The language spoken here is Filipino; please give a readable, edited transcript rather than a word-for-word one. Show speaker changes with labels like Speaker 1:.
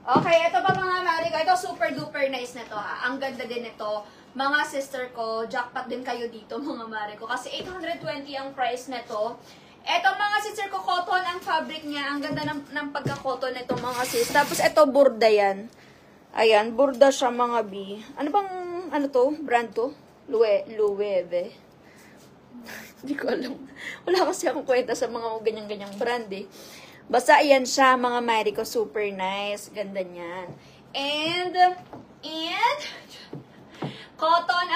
Speaker 1: Okay, ito pa mga mari ko. Ito super duper nice na to ha. Ang ganda din ito. Mga sister ko, jackpot din kayo dito mga mari ko. Kasi 820 ang price na to. Ito mga sister ko, cotton ang fabric niya. Ang ganda ng pagka-cotton nito mga sis. Tapos ito burda yan. Ayan, burda siya mga B. Ano bang, ano to? Brand to? Luwebe. Hindi ko alam. Wala kasi akong kwenta sa mga ganyang-ganyang brand eh. Basta ayan siya, mga mari ko, super nice. Ganda niyan. And, cotton